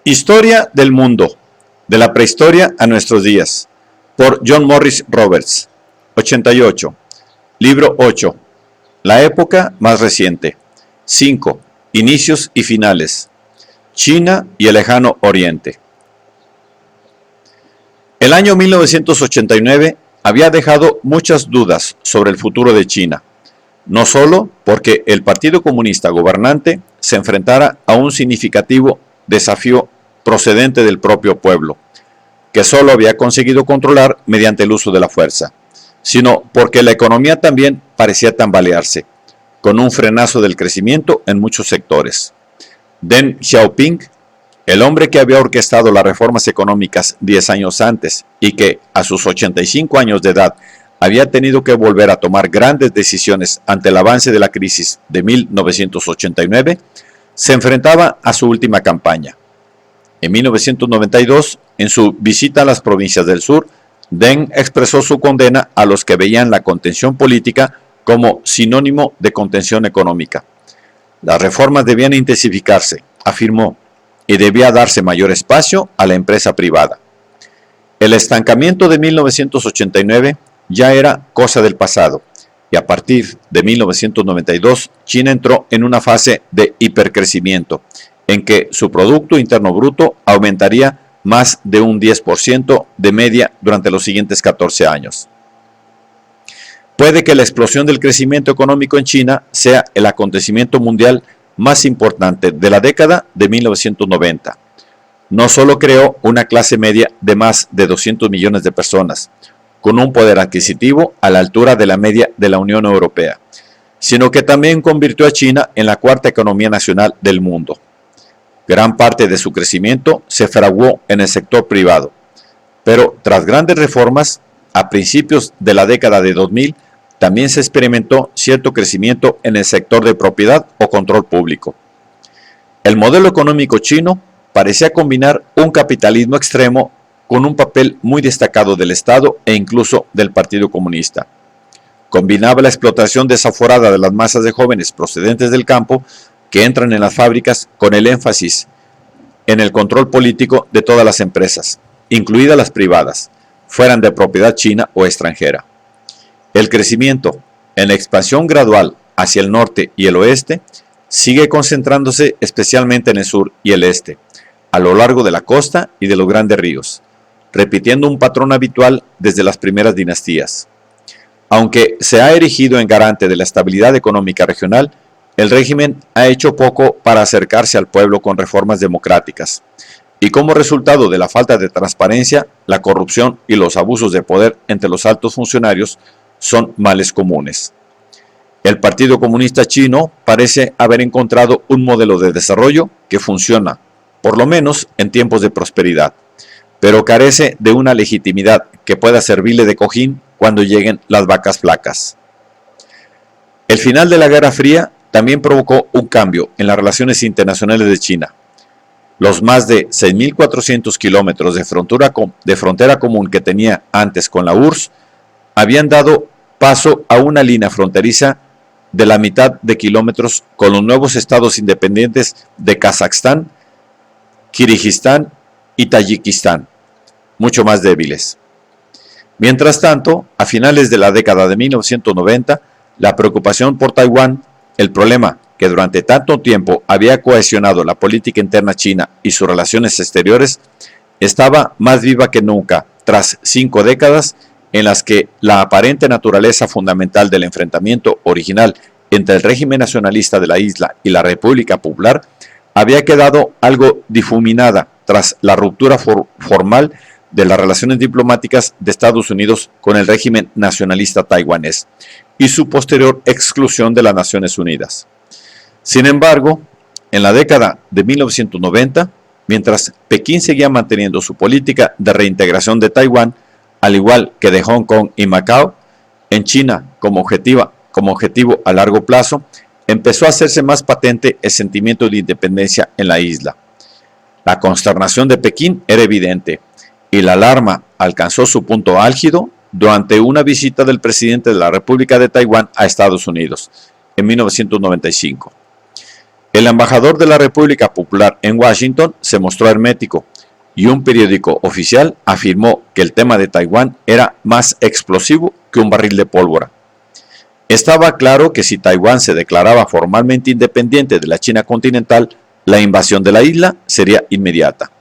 Historia del mundo, de la prehistoria a nuestros días, por John Morris Roberts, 88. Libro 8. La época más reciente. 5. Inicios y finales. China y el lejano oriente. El año 1989 había dejado muchas dudas sobre el futuro de China, no solo porque el Partido Comunista gobernante se enfrentara a un significativo desafío procedente del propio pueblo, que solo había conseguido controlar mediante el uso de la fuerza, sino porque la economía también parecía tambalearse, con un frenazo del crecimiento en muchos sectores. Deng Xiaoping, el hombre que había orquestado las reformas económicas 10 años antes y que, a sus 85 años de edad, había tenido que volver a tomar grandes decisiones ante el avance de la crisis de 1989, se enfrentaba a su última campaña. En 1992, en su visita a las provincias del sur, Deng expresó su condena a los que veían la contención política como sinónimo de contención económica. Las reformas debían intensificarse, afirmó, y debía darse mayor espacio a la empresa privada. El estancamiento de 1989 ya era cosa del pasado, y a partir de 1992 China entró en una fase de hipercrecimiento, en que su Producto Interno Bruto aumentaría más de un 10% de media durante los siguientes 14 años. Puede que la explosión del crecimiento económico en China sea el acontecimiento mundial más importante de la década de 1990. No solo creó una clase media de más de 200 millones de personas, con un poder adquisitivo a la altura de la media de la Unión Europea, sino que también convirtió a China en la cuarta economía nacional del mundo. Gran parte de su crecimiento se fraguó en el sector privado, pero tras grandes reformas, a principios de la década de 2000, también se experimentó cierto crecimiento en el sector de propiedad o control público. El modelo económico chino parecía combinar un capitalismo extremo con un papel muy destacado del Estado e incluso del Partido Comunista. Combinaba la explotación desaforada de las masas de jóvenes procedentes del campo que entran en las fábricas con el énfasis en el control político de todas las empresas, incluidas las privadas, fueran de propiedad china o extranjera. El crecimiento, en expansión gradual hacia el norte y el oeste, sigue concentrándose especialmente en el sur y el este, a lo largo de la costa y de los grandes ríos, repitiendo un patrón habitual desde las primeras dinastías. Aunque se ha erigido en garante de la estabilidad económica regional, el régimen ha hecho poco para acercarse al pueblo con reformas democráticas, y como resultado de la falta de transparencia, la corrupción y los abusos de poder entre los altos funcionarios son males comunes. El Partido Comunista Chino parece haber encontrado un modelo de desarrollo que funciona, por lo menos en tiempos de prosperidad, pero carece de una legitimidad que pueda servirle de cojín cuando lleguen las vacas flacas. El final de la Guerra Fría también provocó un cambio en las relaciones internacionales de China. Los más de 6.400 kilómetros de frontera común que tenía antes con la URSS habían dado paso a una línea fronteriza de la mitad de kilómetros con los nuevos estados independientes de Kazajstán, Kirguistán y Tayikistán, mucho más débiles. Mientras tanto, a finales de la década de 1990, la preocupación por Taiwán, el problema que durante tanto tiempo había cohesionado la política interna china y sus relaciones exteriores, estaba más viva que nunca tras 5 décadas en las que la aparente naturaleza fundamental del enfrentamiento original entre el régimen nacionalista de la isla y la República Popular había quedado algo difuminada tras la ruptura formal de las relaciones diplomáticas de Estados Unidos con el régimen nacionalista taiwanés y su posterior exclusión de las Naciones Unidas. Sin embargo, en la década de 1990, mientras Pekín seguía manteniendo su política de reintegración de Taiwán, al igual que de Hong Kong y Macao, en China como objetivo a largo plazo, empezó a hacerse más patente el sentimiento de independencia en la isla. La consternación de Pekín era evidente, y la alarma alcanzó su punto álgido durante una visita del presidente de la República de Taiwán a Estados Unidos, en 1995. El embajador de la República Popular en Washington se mostró hermético y un periódico oficial afirmó que el tema de Taiwán era más explosivo que un barril de pólvora. Estaba claro que si Taiwán se declaraba formalmente independiente de la China continental, la invasión de la isla sería inmediata.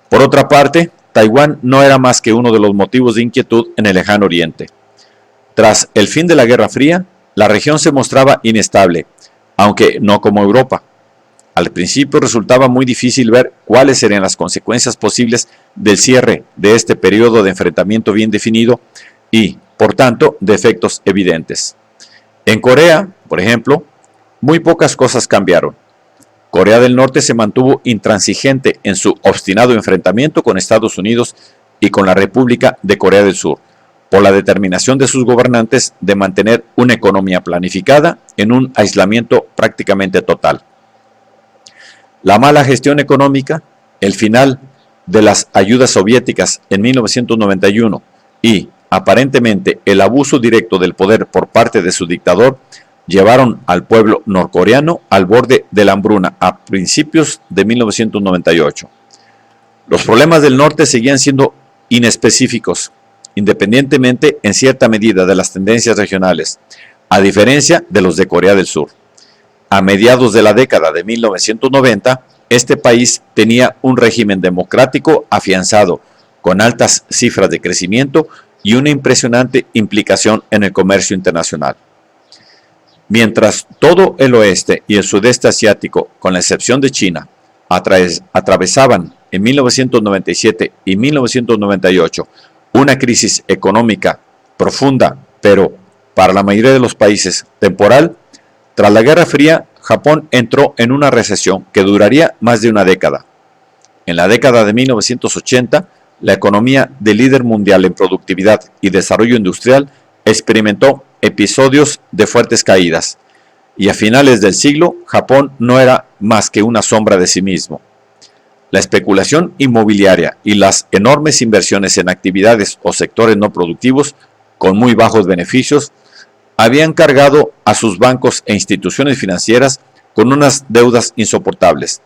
Por otra parte, Taiwán no era más que uno de los motivos de inquietud en el lejano oriente. Tras el fin de la Guerra Fría, la región se mostraba inestable, aunque no como Europa. Al principio resultaba muy difícil ver cuáles serían las consecuencias posibles del cierre de este periodo de enfrentamiento bien definido y, por tanto, de efectos evidentes. En Corea, por ejemplo, muy pocas cosas cambiaron. Corea del Norte se mantuvo intransigente en su obstinado enfrentamiento con Estados Unidos y con la República de Corea del Sur, por la determinación de sus gobernantes de mantener una economía planificada en un aislamiento prácticamente total. La mala gestión económica, el final de las ayudas soviéticas en 1991 y, aparentemente, el abuso directo del poder por parte de su dictador llevaron al pueblo norcoreano al borde de la hambruna a principios de 1998. Los problemas del norte seguían siendo inespecíficos, independientemente en cierta medida de las tendencias regionales, a diferencia de los de Corea del Sur. A mediados de la década de 1990, este país tenía un régimen democrático afianzado, con altas cifras de crecimiento y una impresionante implicación en el comercio internacional. Mientras todo el oeste y el sudeste asiático, con la excepción de China, atravesaban en 1997 y 1998 una crisis económica profunda, pero para la mayoría de los países temporal, tras la Guerra Fría, Japón entró en una recesión que duraría más de una década. En la década de 1980, la economía del líder mundial en productividad y desarrollo industrial experimentó episodios de fuertes caídas, y a finales del siglo, Japón no era más que una sombra de sí mismo. La especulación inmobiliaria y las enormes inversiones en actividades o sectores no productivos con muy bajos beneficios habían cargado a sus bancos e instituciones financieras con unas deudas insoportables.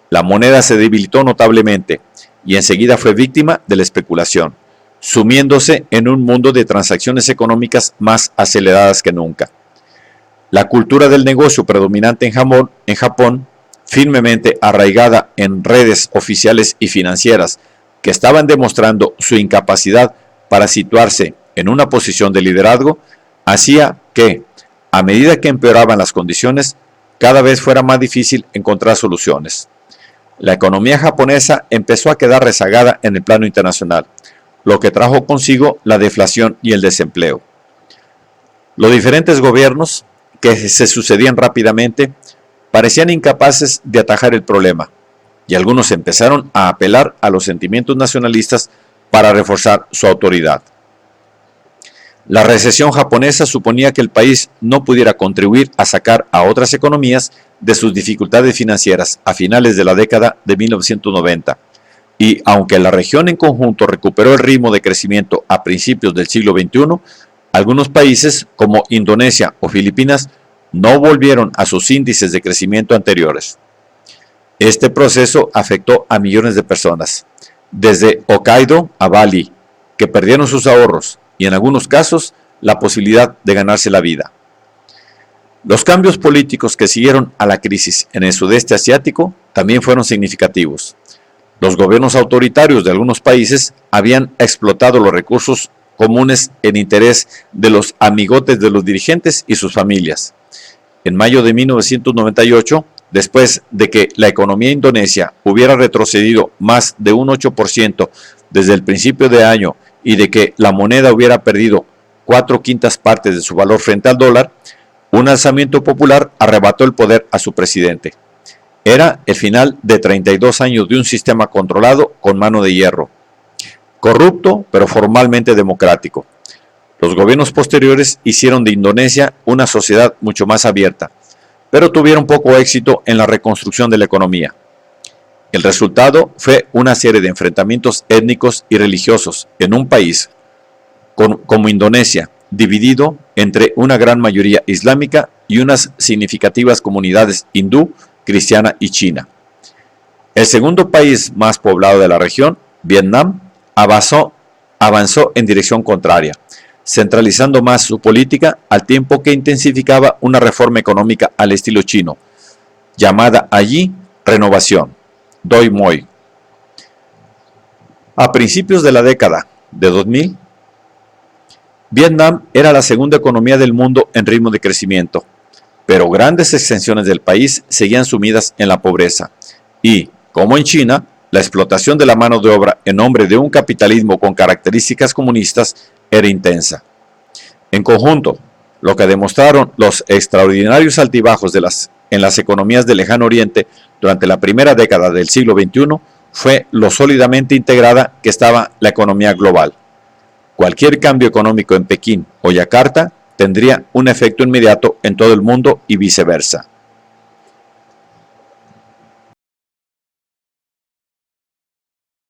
La moneda se debilitó notablemente y enseguida fue víctima de la especulación, sumiéndose en un mundo de transacciones económicas más aceleradas que nunca. La cultura del negocio predominante en Japón, firmemente arraigada en redes oficiales y financieras que estaban demostrando su incapacidad para situarse en una posición de liderazgo, hacía que, a medida que empeoraban las condiciones, cada vez fuera más difícil encontrar soluciones. La economía japonesa empezó a quedar rezagada en el plano internacional, lo que trajo consigo la deflación y el desempleo. Los diferentes gobiernos, que se sucedían rápidamente, parecían incapaces de atajar el problema, y algunos empezaron a apelar a los sentimientos nacionalistas para reforzar su autoridad. La recesión japonesa suponía que el país no pudiera contribuir a sacar a otras economías de sus dificultades financieras a finales de la década de 1990, y aunque la región en conjunto recuperó el ritmo de crecimiento a principios del siglo XXI, algunos países como Indonesia o Filipinas no volvieron a sus índices de crecimiento anteriores. Este proceso afectó a millones de personas, desde Hokkaido a Bali, que perdieron sus ahorros y en algunos casos la posibilidad de ganarse la vida. Los cambios políticos que siguieron a la crisis en el sudeste asiático también fueron significativos. Los gobiernos autoritarios de algunos países habían explotado los recursos comunes en interés de los amigotes de los dirigentes y sus familias. En mayo de 1998, después de que la economía indonesia hubiera retrocedido más de un 8% desde el principio de año y de que la moneda hubiera perdido 4/5 partes de su valor frente al dólar, un alzamiento popular arrebató el poder a su presidente. Era el final de 32 años de un sistema controlado con mano de hierro, corrupto pero formalmente democrático. Los gobiernos posteriores hicieron de Indonesia una sociedad mucho más abierta, pero tuvieron poco éxito en la reconstrucción de la economía. El resultado fue una serie de enfrentamientos étnicos y religiosos en un país como Indonesia, dividido entre una gran mayoría islámica y unas significativas comunidades hindú, cristiana y china. El segundo país más poblado de la región, Vietnam, avanzó en dirección contraria, centralizando más su política al tiempo que intensificaba una reforma económica al estilo chino, llamada allí renovación, Doi Moi. A principios de la década de 2000, Vietnam era la segunda economía del mundo en ritmo de crecimiento, pero grandes extensiones del país seguían sumidas en la pobreza y, como en China, la explotación de la mano de obra en nombre de un capitalismo con características comunistas era intensa. En conjunto, lo que demostraron los extraordinarios altibajos en las economías del Lejano Oriente durante la primera década del siglo XXI fue lo sólidamente integrada que estaba la economía global. Cualquier cambio económico en Pekín o Yakarta tendría un efecto inmediato en todo el mundo y viceversa.